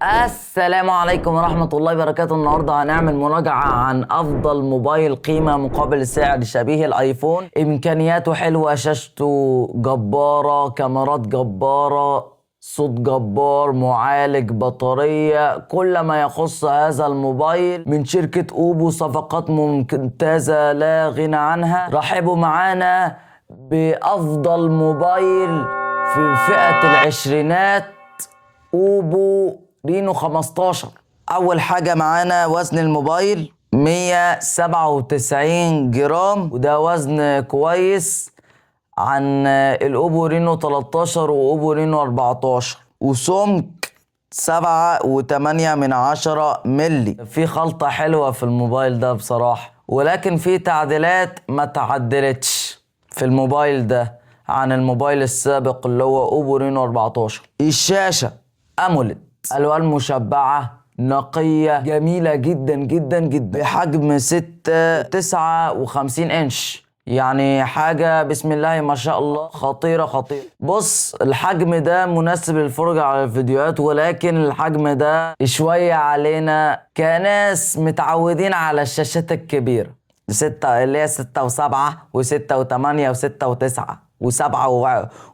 السلام عليكم ورحمة الله وبركاته. النهاردة هنعمل مراجعة عن أفضل موبايل قيمة مقابل سعر شبيه الآيفون. إمكانياته حلوة، شاشته جبارة، كاميرات جبارة، صوت جبار، معالج، بطارية، كل ما يخص هذا الموبايل من شركة أوبو. صفقات ممتازة لا غنى عنها. رحبوا معانا بأفضل موبايل في فئة العشرينات، أوبو رينو 15. أول حاجة معانا وزن الموبايل 197 جرام، وده وزن كويس عن الأوبو رينو 13 وأوبو رينو 14. وسمك 7.8 ملي. في خلطة حلوة في الموبايل ده بصراحة، ولكن في تعديلات ما تعدلتش في الموبايل ده عن الموبايل السابق اللي هو أوبو رينو 14. الشاشة أموليد، ألوان مشبعة نقية جميلة جدا جدا جدا، بحجم 59 إنش، يعني حاجة بسم الله ما شاء الله، خطيرة خطيرة. بص، الحجم ده مناسب للفرجة على الفيديوهات، ولكن الحجم ده شوية علينا كناس متعودين على الشاشات الكبيرة، اللي هي 6 و7 و6 و8 و6 و9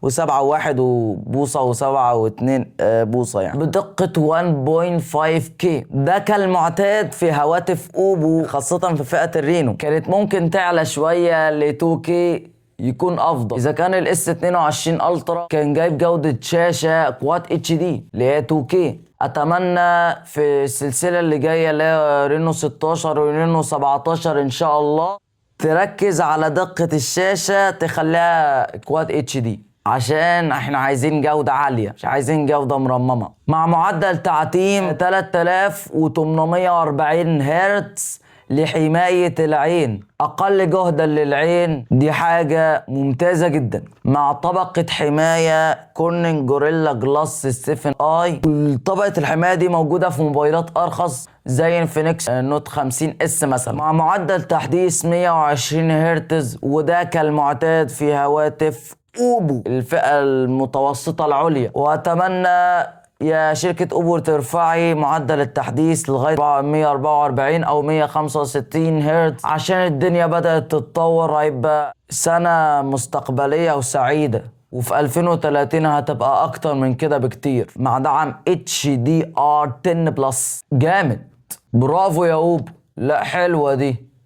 وسبعة وواحد وبوصة و7 و2 بوصة، يعني بدقة 1.5K. ده كالمعتاد في هواتف أوبو، خاصة في فئة الرينو. كانت ممكن تعلى شوية ل 2K يكون افضل. اذا كان الاس 22 الترا كان جايب جودة شاشة كواد اتش دي اللي هي 2K. اتمنى في السلسلة اللي جاية اللي هي رينو 16 ورينو 17 ان شاء الله تركز على دقة الشاشة، تخليها كواد اتش دي، عشان احنا عايزين جودة عالية، مش عايزين جودة مرممة. مع معدل تعتيم 3840 هرتز لحماية العين، أقل جهدا للعين، دي حاجة ممتازة جدا. مع طبقة حماية كورنينج جوريلا جلاس 7 اي. طبقة الحماية دي موجودة في موبايلات أرخص زي انفينكس نوت 50 اس مثلا. مع معدل تحديث 120 هرتز، وده كالمعتاد في هواتف أوبو الفئة المتوسطة العليا. وأتمنى يا شركة أوبو ترفعي معدل التحديث لغاية 144 أو 165 هرتز، عشان الدنيا بدأت تتطور. هيبقى سنة مستقبلية وسعيدة، وفي 2030 هتبقى أكتر من كده بكتير، مع دعم HDR 10 بلس. جامد، برافو يا أوبو. لا حلوة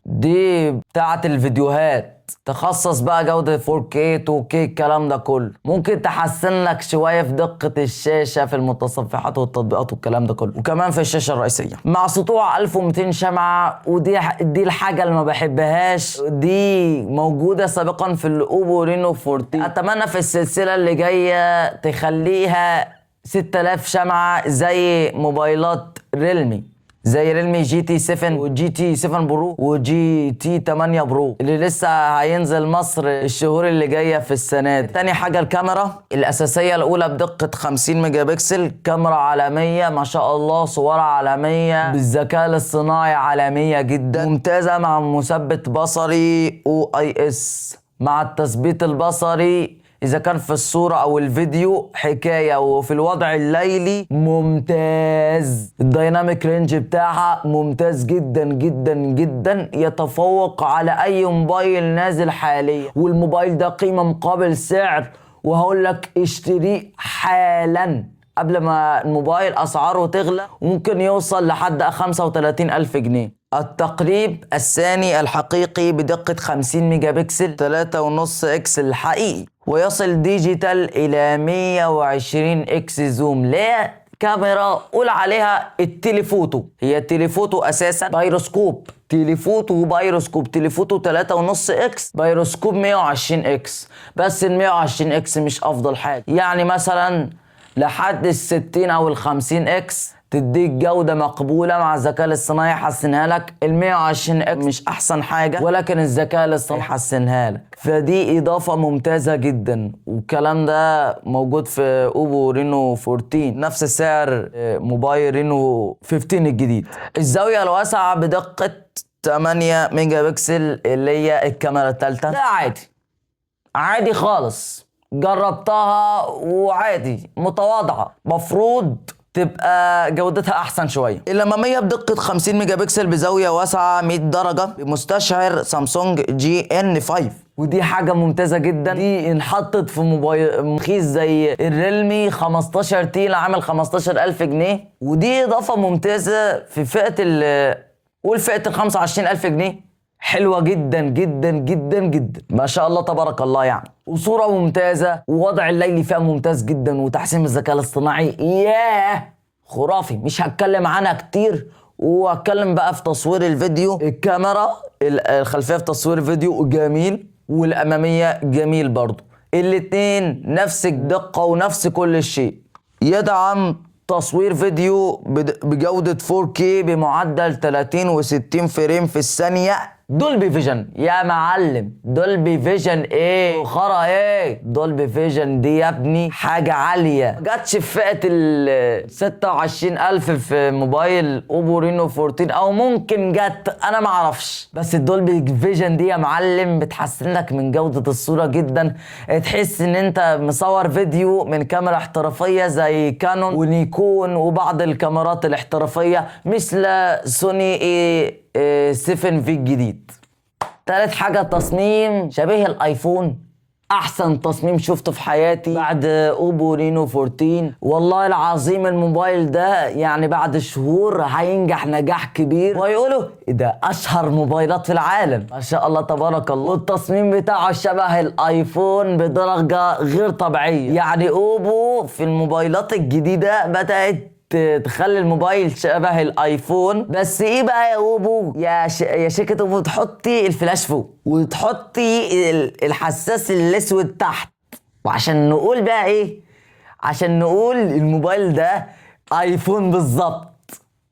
دي بتاعت الفيديوهات، تخصص بقى جودة 4K 2K الكلام ده كله. ممكن تحسن لك شوية في دقة الشاشة في المتصفحات والتطبيقات والكلام ده كله، وكمان في الشاشة الرئيسية مع سطوع 1200 شمعة. ودي الحاجة اللي ما بحبهاش، دي موجودة سابقا في الأوبو رينو 14. أتمنى في السلسلة اللي جاية تخليها 6000 شمعة زي موبايلات ريلمي، زي ريلمي جي تي 7 وجي تي 7 برو وجي تي 8 برو اللي لسه هينزل مصر الشهور اللي جايه في السنه دي. تاني حاجه الكاميرا الاساسيه الاولى بدقه 50 ميجا بكسل، كاميرا عالميه ما شاء الله، صورها عالميه بالذكاء الاصطناعي عالميه جدا، ممتازه. مع مثبت بصري OIS، مع التثبيت البصري إذا كان في الصورة أو الفيديو حكاية، وفي الوضع الليلي ممتاز. الدايناميك رينج بتاعها ممتاز جدا جدا جدا، يتفوق على أي موبايل نازل حاليا. والموبايل ده قيمة مقابل سعر، وهقول لك اشتريه حالا قبل ما الموبايل أسعاره تغلى، وممكن يوصل لحد 35,000 جنيه. التقريب الثاني الحقيقي بدقة 50 ميجا بكسل 3.5 اكس الحقيقي، ويصل ديجيتال إلى 120 اكس زوم. ليه كاميرا قول عليها التليفوتو، هي التليفوتو أساسا بايروسكوب، تليفوتو بايروسكوب، تليفوتو 3.5 اكس، بايروسكوب 120 اكس. بس ال 120 اكس مش أفضل حاجة، يعني مثلا لحد 60 أو 50 اكس تديك جودة مقبولة مع الذكاء الاصطناعي يحسنها لك. ال 120 اكس مش احسن حاجة، ولكن الذكاء الاصطناعي يحسنها لك، فدي اضافة ممتازة جدا. والكلام ده موجود في اوبو رينو 14 نفس سعر موبايل رينو 15 الجديد. الزاوية الواسعة بدقة 8 ميجا بكسل اللي هي الكاميرا الثالثة، ده عادي عادي خالص، جربتها وعادي متواضعة. مفروض تبقى جودتها احسن شويه. الاماميه بدقه 50 ميجا بكسل بزاويه واسعه 100 درجه بمستشعر سامسونج جي ان 5، ودي حاجه ممتازه جدا. دي انحطت في موبايل رخيص زي الريلمي 15 تي اللي عامل 15000 جنيه، ودي اضافه ممتازه في فئه قول فئه ال 25000 جنيه. حلوه جدا جدا جدا جدا ما شاء الله تبارك الله يعني، وصوره ممتازه، ووضع الليلي فيها ممتاز جدا، وتحسين الذكاء الاصطناعي ياه خرافي. مش هتكلم عنها كتير، وهتكلم بقى في تصوير الفيديو. الكاميرا الخلفيه في تصوير الفيديو جميل، والاماميه جميل برضو، الاتنين نفس الدقه ونفس كل شيء. يدعم تصوير فيديو بجودة 4K بمعدل 30 و60 فريم في الثانية. دولبي فيجن يا معلم، دولبي فيجن ايه خرا ايه، دولبي فيجن دي يا ابني حاجة عالية. جاتش في فئة ال 26000 في موبايل اوبو رينو 14، او ممكن جت انا معرفش، بس الدولبي فيجن دي يا معلم بتحسن لك من جودة الصورة جدا. تحس ان انت مصور فيديو من كاميرا احترافية زي كانون ونيكون وبعض الكاميرات الاحترافية مثل سوني 7 في الجديد. تالت حاجة تصميم شبيه الايفون، احسن تصميم شفته في حياتي بعد اوبو رينو 14. والله العظيم الموبايل ده يعني بعد شهور هينجح نجاح كبير، ويقولوا ده اشهر موبايلات في العالم ما شاء الله تبارك الله. والتصميم بتاعه شبه الايفون بدرجة غير طبيعية. يعني اوبو في الموبايلات الجديدة بدأت تخلي الموبايل شبه الايفون، بس ايه بقى يا اوبو يا شركه اوبو، تحطي الفلاش فوق وتحطي الحساس الاسود تحت، وعشان نقول بقى ايه، عشان نقول الموبايل ده ايفون بالظبط.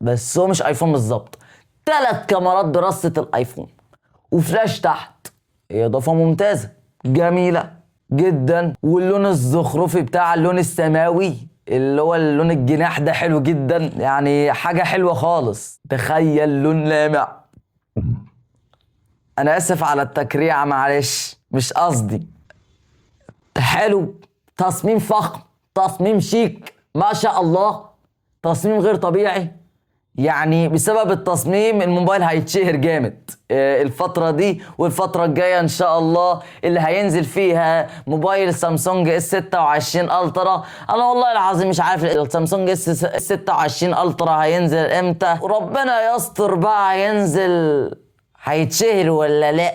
بس هو مش ايفون بالظبط، 3 كاميرات برصة الايفون وفلاش تحت، هي اضافه ممتازه جميله جدا. واللون الزخرفي بتاع اللون السماوي اللي هو اللون الجناح ده حلو جدا، يعني حاجة حلوة خالص. تخيل لون لامع، انا اسف على التكريع معلش مش قصدي. حلو، تصميم فخم، تصميم شيك ما شاء الله، تصميم غير طبيعي. يعني بسبب التصميم الموبايل هيتشهر جامد الفترة دي والفترة الجاية ان شاء الله، اللي هينزل فيها موبايل سامسونج اس 26 الترا. انا والله العظيم مش عارف السامسونج اس 26 الترا هينزل امتى، وربنا يستر بقى هينزل هيتشهر ولا لا.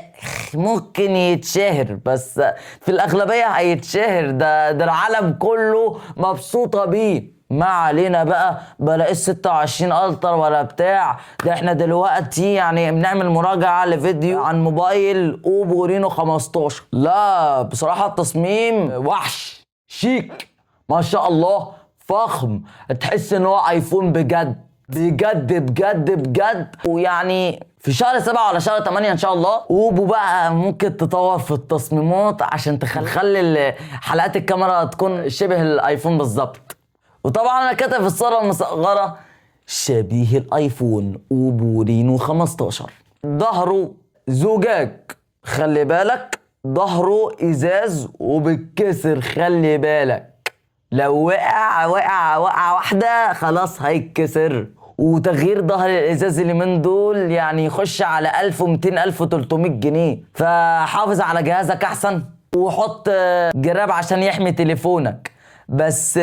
ممكن يتشهر، بس في الاغلبية هيتشهر، ده العالم كله مبسوطة بيه. ما علينا بقى بلا اس 26 الترا ولا بتاع ده. احنا دلوقتي يعني بنعمل مراجعة لفيديو عن موبايل اوبو رينو 15. لا بصراحة التصميم وحش شيك ما شاء الله، فخم، تحس ان هو ايفون بجد بجد بجد بجد. ويعني في شهر 7 ولا شهر 8 ان شاء الله اوبو بقى ممكن تطور في التصميمات عشان تخلي حلقات الكاميرا تكون شبه الايفون بالظبط. وطبعا انا كاتب في الصورة المصغرة شبيه الايفون اوبو رينو 15. ظهره زجاج خلي بالك، ظهره ازاز وبتكسر خلي بالك، لو وقع واحدة خلاص هيتكسر. وتغيير ظهر الازاز اللي من دول يعني يخش على 1200 1300 جنيه، فحافظ على جهازك احسن، وحط جراب عشان يحمي تليفونك بس.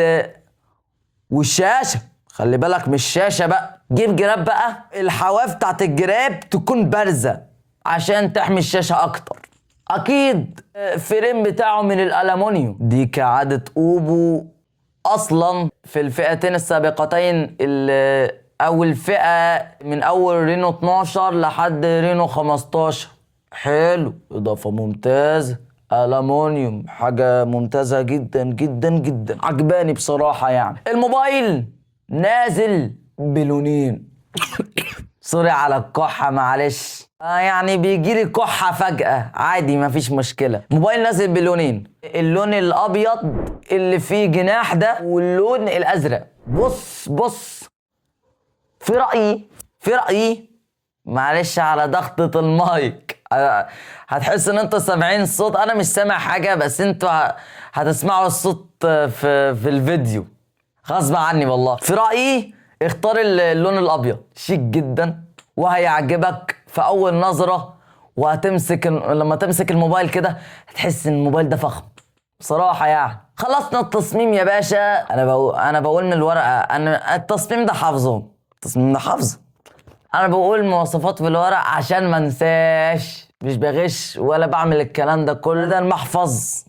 والشاشة خلي بالك مش شاشة بقى، جيب جراب بقى، الحواف بتاعت الجراب تكون بارزة عشان تحمي الشاشة اكتر. اكيد فريم بتاعه من الالومنيوم، دي كعادة اوبو اصلا في الفئتين السابقتين، اول فئة من اول رينو 12 لحد رينو 15. حلو، اضافة ممتازة، ألمونيوم، حاجة ممتازة جدا جدا جدا عجباني بصراحة. يعني الموبايل نازل بلونين سوري على الكحة معلش، يعني بيجيلي كحة فجأة عادي مفيش مشكلة. موبايل نازل بلونين، اللون الأبيض اللي فيه جناح ده واللون الأزرق. بص في رأيي معلش على ضغطة المايك هتحس ان انتوا سامعين الصوت، انا مش سامع حاجة بس انتوا هتسمعوا الصوت في الفيديو. غصب عني والله. في رأيي اختار اللون الابيض، شيك جدا وهيعجبك في اول نظرة، وهتمسك لما تمسك الموبايل كده هتحس ان الموبايل ده فخم بصراحة. يعني خلصنا التصميم يا باشا. انا بقول من الورقة، انا التصميم ده حافظه، التصميم ده حافظه. انا بقول مواصفات في الورق عشان ما انساش، مش بغش ولا بعمل الكلام ده كله، ده المحفظ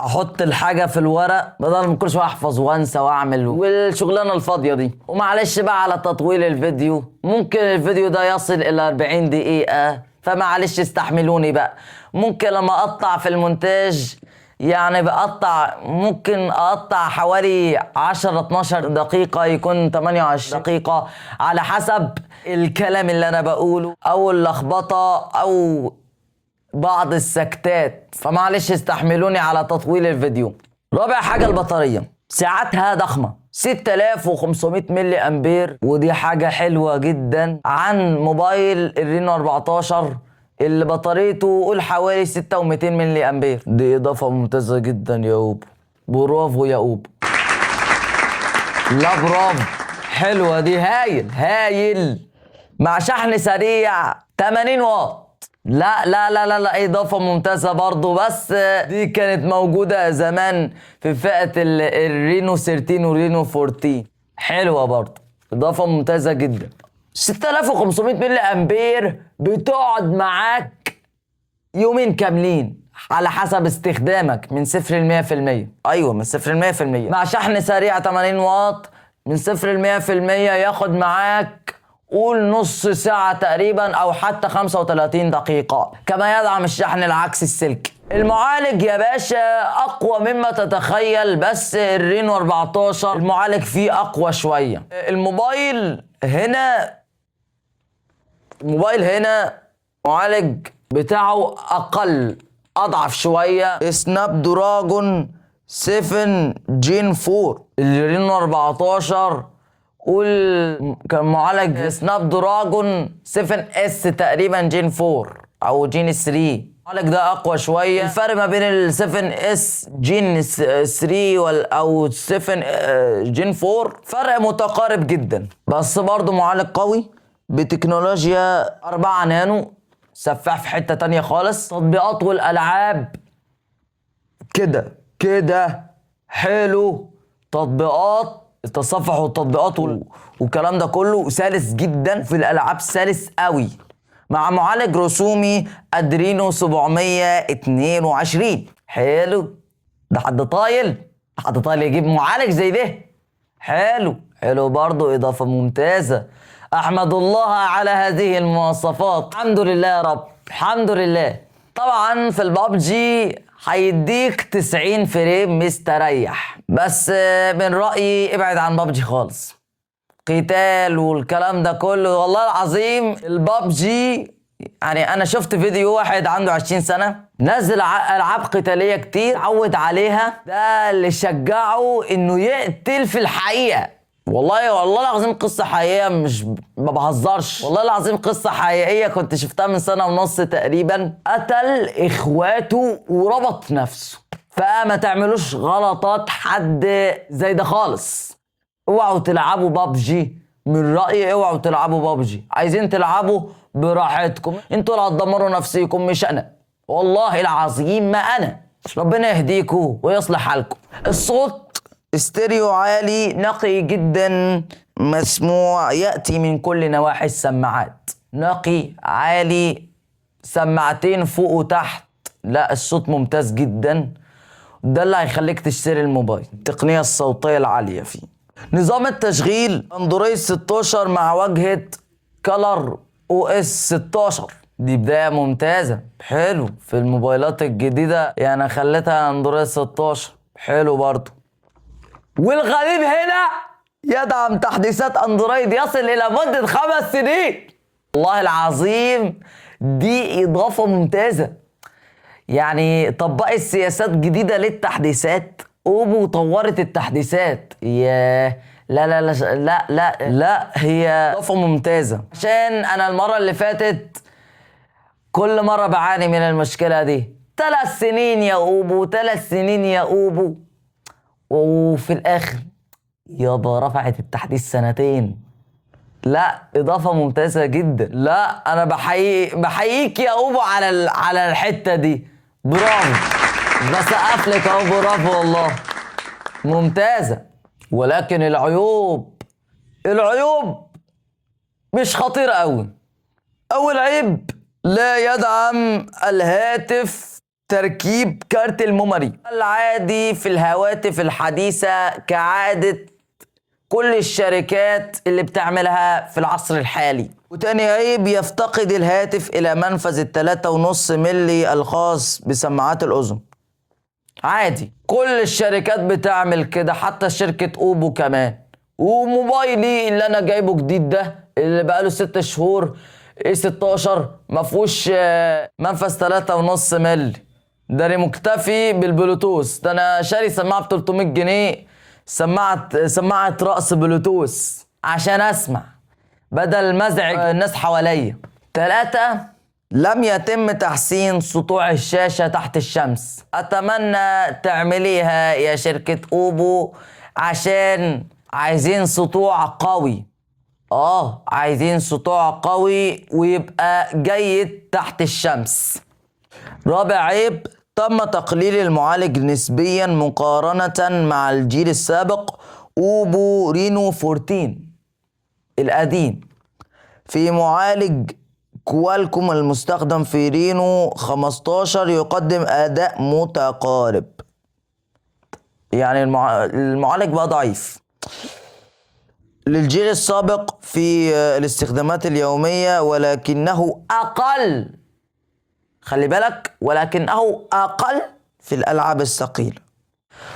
احط الحاجه في الورق بدل ما كل شويه احفظ وانسى واعمل والشغلانه الفاضيه دي. ومعلش بقى على تطويل الفيديو، ممكن الفيديو ده يصل الى 40 دقيقه، فمعلش استحملوني بقى. ممكن لما اقطع في المونتاج يعني بقطع، ممكن اقطع حوالي 10 12 دقيقه، يكون 28 دقيقه على حسب الكلام اللي انا بقوله او اللخبطه او بعض السكتات، فمعلش استحملوني على تطويل الفيديو. رابع حاجة البطارية، ساعتها ضخمة 6500 ملي امبير، ودي حاجة حلوة جدا عن موبايل الرينو 14 اللي بطاريته قول حوالي 6200 ملي امبير. دي اضافة ممتازة جدا يا اوبو، برافو يا اوبو، لا برافو، حلوة دي، هايل هايل. مع شحن سريع 80 واط. لا لا لا لا لا، اضافه ممتازه برضو، بس دي كانت موجوده زمان في فئه الرينو 13 والرينو 14، حلوه برضو، اضافه ممتازه جدا. 6500 ملي امبير بتقعد معاك يومين كاملين على حسب استخدامك، من 0 ل 100%. ايوه من 0 ل 100%. مع شحن سريع 80 واط من 0 ل 100% ياخد معاك قول نص ساعة تقريبا او حتى 35 دقيقة. كما يدعم الشحن العكسي السلكي. المعالج يا باشا اقوى مما تتخيل، بس الرينو 14 المعالج فيه اقوى شوية. الموبايل هنا معالج بتاعه اقل، اضعف شوية، سناب دراجون 7 جين 4. الرينو 14 قول كان معالج سناب دراجون 7 اس تقريبا جين 4 او جين 3. المعالج ده اقوى شويه. الفرق ما بين ال 7 اس جين 3 او 7 جين 4 فرق متقارب جدا، بس برضو معالج قوي بتكنولوجيا 4 نانو، سفاح في حته تانية خالص. تطبيقات والالعاب كده كده حلو، تطبيقات التصفح والتطبيقات والكلام ده كله سلس جدا، في الالعاب سلس قوي، مع معالج رسومي ادرينو 722. حلو، ده حد طايل يجيب معالج زي ده. حلو حلو برضو، اضافة ممتازة، احمد الله على هذه المواصفات، الحمد لله يا رب، الحمد لله. طبعا في البابجي هيديك 90 فريم مستريح، بس من رأيي ابعد عن بابجي خالص، قتال والكلام ده كله. والله العظيم البابجي يعني انا شفت فيديو واحد عنده 20 سنة نزل العاب قتالية كتير، عود عليها، ده اللي شجعه انه يقتل في الحقيقة. والله العظيم قصة حقيقية، مش ما بهزرش، والله العظيم قصة حقيقية كنت شفتها من سنة ونص تقريبا. قتل اخواته وربط نفسه، فما تعملوش غلطات حد زي ده خالص. اوعوا تلعبوا بابجي، من رأيي اوعوا تلعبوا بابجي. عايزين تلعبوا براحتكم، انتوا اللي هتدمروا نفسيكم مش انا، والله العظيم ما انا. ربنا يهديكم ويصلح حالكم. الصوت استيريو عالي نقي جدا، مسموع، يأتي من كل نواحي السماعات، نقي عالي، سماعتين فوق وتحت، لا الصوت ممتاز جدا، ده اللي هيخليك تشتري الموبايل. التقنية الصوتية العالية فيه. نظام التشغيل اندرويد 16 مع واجهة كلر او اس 16، دي بداية ممتازة، حلو في الموبايلات الجديدة، يعني خليتها اندرويد 16، حلو برضو. والغريب هنا يدعم تحديثات اندرويد يصل الى مدة 5 سنين. والله العظيم دي اضافة ممتازة، يعني طبقت سياسات جديدة للتحديثات. اوبو طورت التحديثات، ياه، لا لا لا لا لا لا، هي اضافة ممتازة. عشان انا المرة اللي فاتت كل مرة بعاني من المشكلة دي، 3 سنين يا اوبو، 3 سنين يا اوبو، وفي الاخر يابا رفعت التحديث سنتين. لا اضافه ممتازه جدا. لا انا بحييك يا اوبو على الحته دي. برافو، بسقف لك اهو، برافو والله، ممتازه. ولكن العيوب مش خطيره قوي. اول عيب، لا يدعم الهاتف تركيب كارت الميموري العادي في الهواتف الحديثه كعاده كل الشركات اللي بتعملها في العصر الحالي. وتاني عيب، يفتقد الهاتف إلى منفذ ال3.5 ملي الخاص بسماعات الأذن. عادي، كل الشركات بتعمل كده، حتى شركة أوبو كمان. وموبايلي اللي أنا جايبه جديد ده اللي بقاله 6 شهور A16 مفهوش منفذ 3.5 ملي. ده مكتفي بالبلوتوث. ده أنا شاري سماعة ب 300 جنيه، سماعة رأس بلوتوث عشان أسمع بدل ما ازعج الناس حواليا. 3، لم يتم تحسين سطوع الشاشة تحت الشمس. أتمنى تعمليها يا شركة أوبو عشان عايزين سطوع قوي. عايزين سطوع قوي ويبقى جيد تحت الشمس. رابع عيب، تم تقليل المعالج نسبيا مقارنة مع الجيل السابق أوبو رينو 14 القديم. في معالج كوالكوم المستخدم في رينو 15 يقدم أداء متقارب. يعني المعالج بقى ضعيف للجيل السابق في الاستخدامات اليومية، ولكنه أقل، خلي بالك، ولكنه أقل في الألعاب الثقيلة.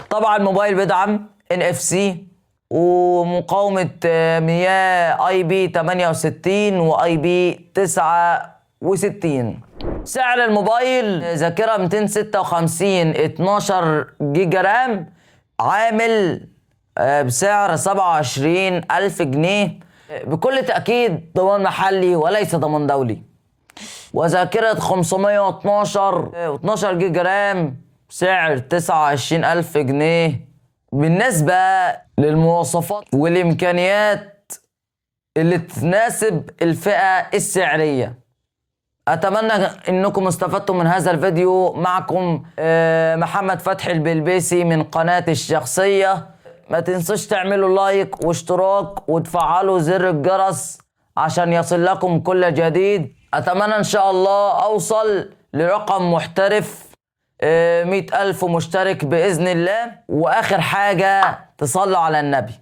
طبعا الموبايل بيدعم NFC ومقاومة مياه IP68 و IP69. سعر الموبايل ذاكرة 256 12 جيجا رام، عامل بسعر 27,000 جنيه، بكل تأكيد ضمان محلي وليس ضمان دولي. وذاكرة 512 و12 جيجا رام، سعر 29,000 جنيه. بالنسبة للمواصفات والإمكانيات اللي تناسب الفئة السعرية، أتمنى أنكم استفدتم من هذا الفيديو. معكم محمد فتحي البلبيسي من قناتي الشخصية. ما تنسوش تعملوا لايك واشتراك وتفعلوا زر الجرس عشان يصل لكم كل جديد. أتمنى إن شاء الله أوصل لرقم محترف 100,000 مشترك بإذن الله. وآخر حاجة، تصلوا على النبي.